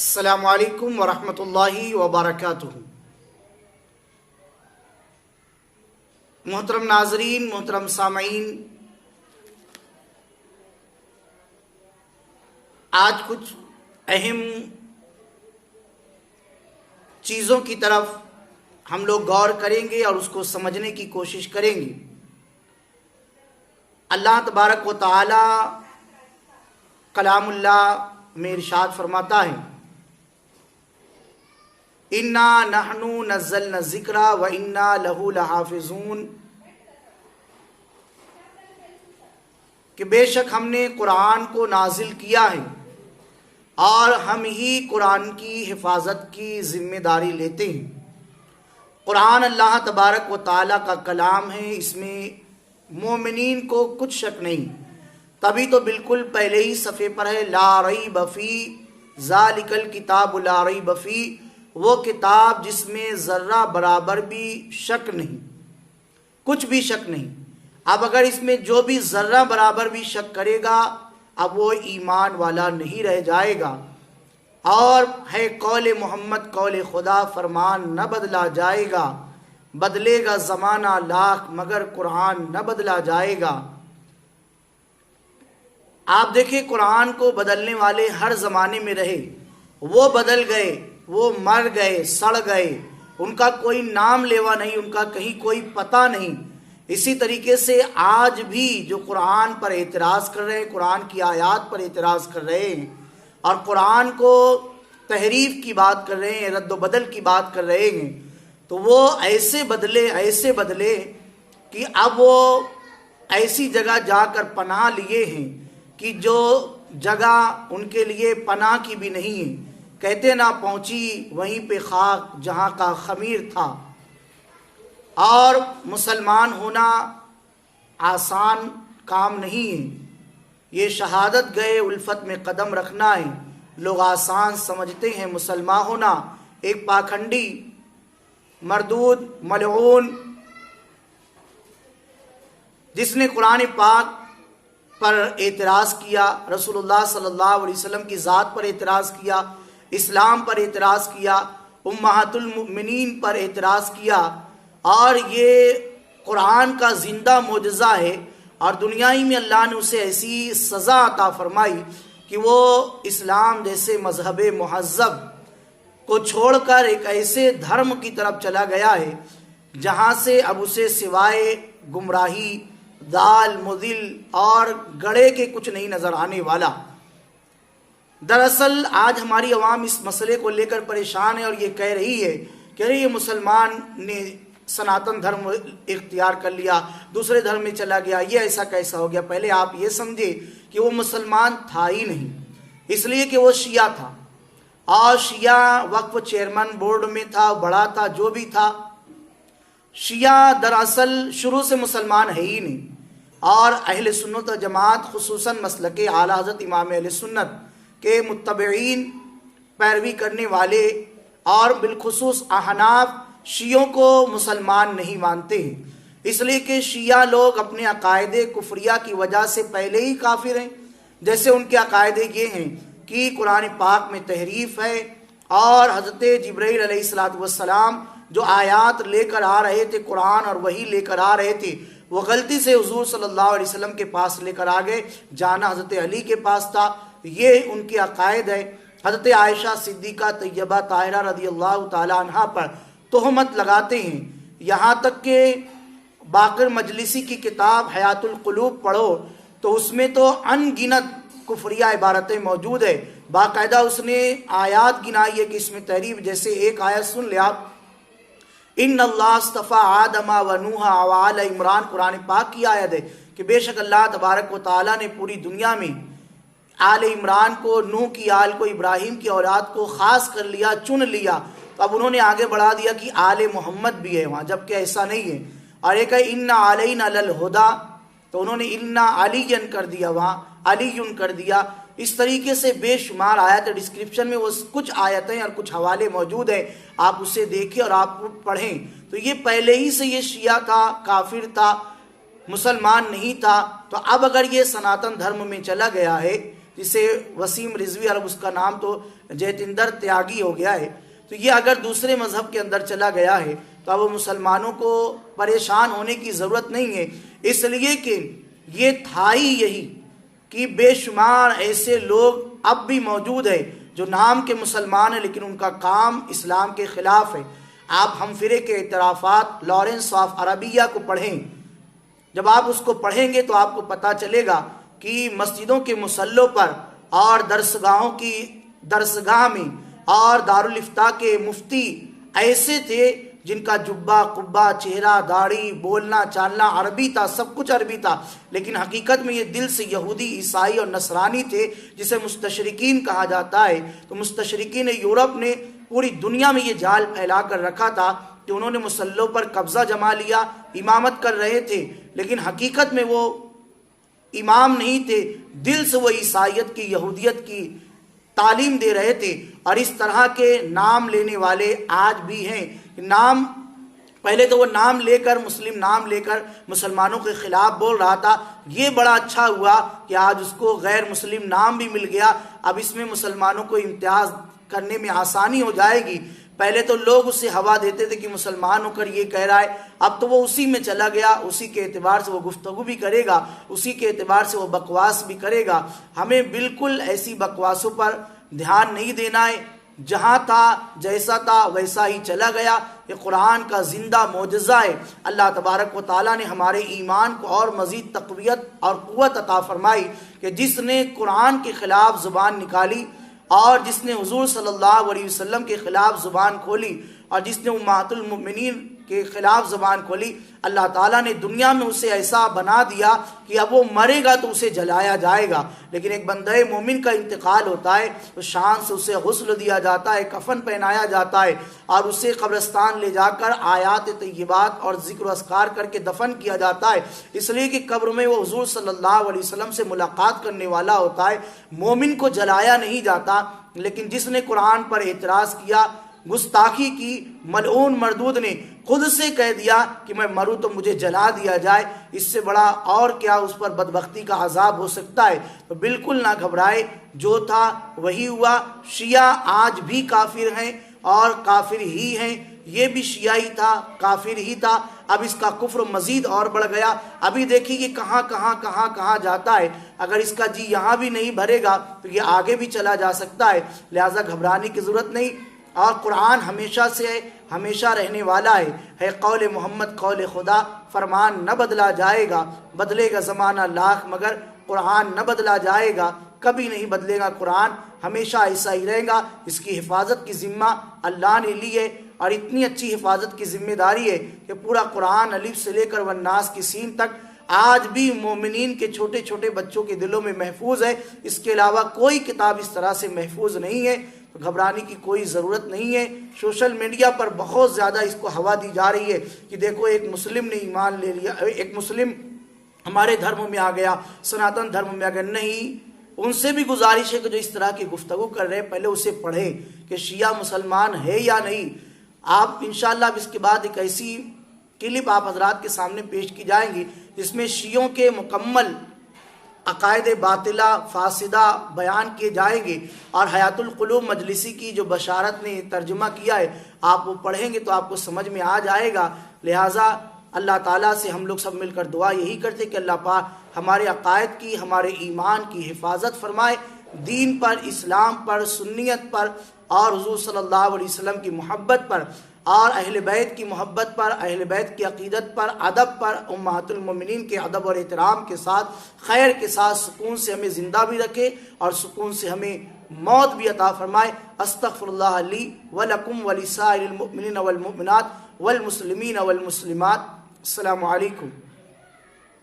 السلام علیکم ورحمۃ اللہ وبرکاتہ۔ محترم ناظرین، محترم سامعین، آج کچھ اہم چیزوں کی طرف ہم لوگ غور کریں گے اور اس کو سمجھنے کی کوشش کریں گے۔ اللہ تبارک و تعالی کلام اللہ میں ارشاد فرماتا ہے، اِنَّا نَحْنُ نَزَّلْنَا الذِّكْرَ وَإِنَّا لَهُ لَحَافِظُونَ، کہ بے شک ہم نے قرآن کو نازل کیا ہے اور ہم ہی قرآن کی حفاظت کی ذمہ داری لیتے ہیں۔ قرآن اللہ تبارک و تعالیٰ کا کلام ہے، اس میں مومنین کو کچھ شک نہیں، تبھی تو بالکل پہلے ہی صفحے پر ہے، لا ریب فی ذالک الکتاب لا ریب فی، وہ کتاب جس میں ذرہ برابر بھی شک نہیں، کچھ بھی شک نہیں۔ اب اگر اس میں جو بھی ذرہ برابر بھی شک کرے گا اب وہ ایمان والا نہیں رہ جائے گا، اور ہے قول محمد قول خدا، فرمان نہ بدلا جائے گا، بدلے گا زمانہ لاکھ مگر قرآن نہ بدلا جائے گا۔ آپ دیکھیں قرآن کو بدلنے والے ہر زمانے میں رہے، وہ بدل گئے، وہ مر گئے، سڑ گئے، ان کا کوئی نام لیوا نہیں، ان کا کہیں کوئی پتہ نہیں۔ اسی طریقے سے آج بھی جو قرآن پر اعتراض کر رہے ہیں، قرآن کی آیات پر اعتراض کر رہے ہیں اور قرآن کو تحریف کی بات کر رہے ہیں، رد و بدل کی بات کر رہے ہیں، تو وہ ایسے بدلے کہ اب وہ ایسی جگہ جا کر پناہ لیے ہیں کہ جو جگہ ان کے لیے پناہ کی بھی نہیں ہے۔ کہتے نہ پہنچی وہیں پہ خاک جہاں کا خمیر تھا۔ اور مسلمان ہونا آسان کام نہیں ہے، یہ شہادت گئے الفت میں قدم رکھنا ہے۔ لوگ آسان سمجھتے ہیں مسلمان ہونا، ایک پاکھنڈی، مردود، ملعون، جس نے قرآن پاک پر اعتراض کیا، رسول اللہ صلی اللہ علیہ وسلم کی ذات پر اعتراض کیا، اسلام پر اعتراض کیا، امہات المؤمنین پر اعتراض کیا، اور یہ قرآن کا زندہ معجزہ ہے، اور دنیائی میں اللہ نے اسے ایسی سزا عطا فرمائی کہ وہ اسلام جیسے مذہب مہذب کو چھوڑ کر ایک ایسے دھرم کی طرف چلا گیا ہے جہاں سے اب اسے سوائے گمراہی، دال مضل اور گڑے کے کچھ نہیں نظر آنے والا۔ دراصل آج ہماری عوام اس مسئلے کو لے کر پریشان ہے اور یہ کہہ رہی ہے کہ ارے یہ مسلمان نے سناتن دھرم اختیار کر لیا، دوسرے دھرم میں چلا گیا، یہ ایسا کیسا ہو گیا۔ پہلے آپ یہ سمجھے کہ وہ مسلمان تھا ہی نہیں، اس لیے کہ وہ شیعہ تھا، اور شیعہ وقف چیئرمین بورڈ میں تھا، بڑا تھا، جو بھی تھا۔ شیعہ دراصل شروع سے مسلمان ہے ہی نہیں، اور اہل سنت و جماعت خصوصاً مسلک اعلیٰ حضرت امام اہل سنت کے متبعین، پیروی کرنے والے، اور بالخصوص احناف شیعوں کو مسلمان نہیں مانتے ہیں، اس لیے کہ شیعہ لوگ اپنے عقائد کفریہ کی وجہ سے پہلے ہی کافر ہیں۔ جیسے ان کے عقائد یہ ہیں کہ قرآن پاک میں تحریف ہے، اور حضرت جبرائیل علیہ السلام جو آیات لے کر آ رہے تھے، قرآن اور وحی لے کر آ رہے تھے، وہ غلطی سے حضور صلی اللہ علیہ وسلم کے پاس لے کر آ گئے، جانا حضرت علی کے پاس تھا۔ یہ ان کے عقائد ہے۔ حضرت عائشہ صدیقہ طیبہ طاہرہ رضی اللہ تعالی عنہا پر تہمت لگاتے ہیں، یہاں تک کہ باقر مجلسی کی کتاب حیات القلوب پڑھو تو اس میں تو ان گنت کفریہ عبارتیں موجود ہے، باقاعدہ اس نے آیات گنائی ہے کہ اس میں تحریف، جیسے ایک آیت سن لے آپ، ان اللہ اصطفی آدم و نوحا وآل عمران، قرآن پاک کی آیت ہے کہ بے شک اللہ تبارک و تعالیٰ نے پوری دنیا میں آل عمران کو، نوح کی آل کو، ابراھیم کی اولاد کو خاص کر لیا، چن لیا۔ تو اب انہوں نے آگے بڑھا دیا کہ آل محمد بھی ہے وہاں، جبکہ ایسا نہیں ہے۔ اور ایک ہے انا علینا للہدی، تو انہوں نے انا علیین کر دیا، وہاں علیون کر دیا۔ اس طریقے سے بے شمار آیت، ڈسکرپشن میں وہ کچھ آیتیں اور کچھ حوالے موجود ہیں، آپ اسے دیکھیں اور آپ پڑھیں۔ تو یہ پہلے ہی سے یہ شیعہ تھا، کافر تھا، مسلمان نہیں تھا۔ تو اب اگر یہ سناتن دھرم میں چلا گیا ہے، جسے waseemRizvi، اور اس کا نام تو جیتندر تیاگی ہو گیا ہے، تو یہ اگر دوسرے مذہب کے اندر چلا گیا ہے تو اب وہ مسلمانوں کو پریشان ہونے کی ضرورت نہیں ہے، اس لیے کہ یہ تھا ہی یہی کہ بے شمار ایسے لوگ اب بھی موجود ہیں جو نام کے مسلمان ہیں لیکن ان کا کام اسلام کے خلاف ہے۔ آپ ہم فرے کے اعترافات لارنس آف عربیہ کو پڑھیں، جب آپ اس کو پڑھیں گے تو آپ کو پتہ چلے گا کہ مسجدوں کے مصلوں پر اور درسگاہوں کی درسگاہ میں اور دارالافتاء کے مفتی ایسے تھے جن کا جبہ قبہ چہرہ داڑھی بولنا چالنا عربی تھا، سب کچھ عربی تھا، لیکن حقیقت میں یہ دل سے یہودی عیسائی اور نصرانی تھے، جسے مستشرقین کہا جاتا ہے۔ تو مستشرقین یورپ نے پوری دنیا میں یہ جال پھیلا کر رکھا تھا کہ انہوں نے مصلوں پر قبضہ جما لیا، امامت کر رہے تھے، لیکن حقیقت میں وہ امام نہیں تھے، دل سے وہ عیسائیت کی یہودیت کی تعلیم دے رہے تھے۔ اور اس طرح کے نام لینے والے آج بھی ہیں۔ نام پہلے تو وہ نام لے کر مسلم نام لے کر مسلمانوں کے خلاف بول رہا تھا، یہ بڑا اچھا ہوا کہ آج اس کو غیر مسلم نام بھی مل گیا، اب اس میں مسلمانوں کو امتیاز کرنے میں آسانی ہو جائے گی۔ پہلے تو لوگ اسے ہوا دیتے تھے کہ مسلمان ہو کر یہ کہہ رہا ہے، اب تو وہ اسی میں چلا گیا، اسی کے اعتبار سے وہ گفتگو بھی کرے گا، اسی کے اعتبار سے وہ بکواس بھی کرے گا۔ ہمیں بالکل ایسی بکواسوں پر دھیان نہیں دینا ہے، جہاں تھا جیسا تھا ویسا ہی چلا گیا۔ یہ قرآن کا زندہ معجزہ ہے۔ اللہ تبارک و تعالیٰ نے ہمارے ایمان کو اور مزید تقویت اور قوت عطا فرمائی کہ جس نے قرآن کے خلاف زبان نکالی اور جس نے حضور صلی اللہ علیہ وسلم کے خلاف زبان کھولی اور جس نے امہات المؤمنین کے خلاف زبان کھولی، اللہ تعالیٰ نے دنیا میں اسے ایسا بنا دیا کہ اب وہ مرے گا تو اسے جلایا جائے گا، لیکن ایک بندہ مومن کا انتقال ہوتا ہے تو شان سے اسے غسل دیا جاتا ہے، کفن پہنایا جاتا ہے اور اسے قبرستان لے جا کر آیات طیبات اور ذکر و اذکار کر کے دفن کیا جاتا ہے، اس لیے کہ قبر میں وہ حضور صلی اللہ علیہ وسلم سے ملاقات کرنے والا ہوتا ہے۔ مومن کو جلایا نہیں جاتا، لیکن جس نے قرآن پر اعتراض کیا، گستاخی کی، ملعون مردود نے خود سے کہہ دیا کہ میں مروں تو مجھے جلا دیا جائے، اس سے بڑا اور کیا اس پر بدبختی کا عذاب ہو سکتا ہے۔ تو بالکل نہ گھبرائے، جو تھا وہی ہوا۔ شیعہ آج بھی کافر ہیں اور کافر ہی ہیں، یہ بھی شیعہ ہی تھا، کافر ہی تھا، اب اس کا کفر مزید اور بڑھ گیا۔ ابھی دیکھیے کہ کہاں جاتا ہے، اگر اس کا جی یہاں بھی نہیں بھرے گا تو یہ آگے بھی چلا جا سکتا ہے، لہٰذا گھبرانے کی ضرورت نہیں۔ اور قرآن ہمیشہ سے ہے، ہمیشہ رہنے والا ہے قول محمد قول خدا، فرمان نہ بدلا جائے گا، بدلے گا زمانہ لاکھ مگر قرآن نہ بدلا جائے گا، کبھی نہیں بدلے گا قرآن، ہمیشہ ایسا ہی رہے گا۔ اس کی حفاظت کی ذمہ اللہ نے لی ہے، اور اتنی اچھی حفاظت کی ذمہ داری ہے کہ پورا قرآن الف سے لے کر والناس کی سین تک آج بھی مومنین کے چھوٹے چھوٹے بچوں کے دلوں میں محفوظ ہے۔ اس کے علاوہ کوئی کتاب اس طرح سے محفوظ نہیں ہے، تو گھبرانے کی کوئی ضرورت نہیں ہے۔ سوشل میڈیا پر بہت زیادہ اس کو ہوا دی جا رہی ہے کہ دیکھو ایک مسلم نے ایمان لے لیا، ایک مسلم ہمارے دھرم میں آ گیا، سناتن دھرم میں آ گیا۔ نہیں، ان سے بھی گزارش ہے کہ جو اس طرح کی گفتگو کر رہے ہیں پہلے اسے پڑھیں کہ شیعہ مسلمان ہے یا نہیں۔ آپ انشاءاللہ اب اس کے بعد ایک ایسی کلپ آپ حضرات کے سامنے پیش کی جائیں گی جس میں شیعوں کے مکمل عقائد باطلہ فاسدہ بیان کیے جائیں گے، اور حیات القلوب مجلسی کی جو بشارت نے ترجمہ کیا ہے آپ وہ پڑھیں گے تو آپ کو سمجھ میں آ جائے گا۔ لہٰذا اللہ تعالیٰ سے ہم لوگ سب مل کر دعا یہی کرتے کہ اللہ پاک ہمارے عقائد کی، ہمارے ایمان کی حفاظت فرمائے، دین پر، اسلام پر، سنیت پر اور حضور صلی اللہ علیہ وسلم کی محبت پر اور اہل بیت کی محبت پر، اہل بیت کی عقیدت پر، ادب پر، امہات المومنین کے ادب اور احترام کے ساتھ، خیر کے ساتھ، سکون سے ہمیں زندہ بھی رکھے اور سکون سے ہمیں موت بھی عطا فرمائے۔ استغفر اللہ لی ولکم ولسائر المؤمنین والمؤمنات والمسلمین والمسلمات۔ السلام علیکم۔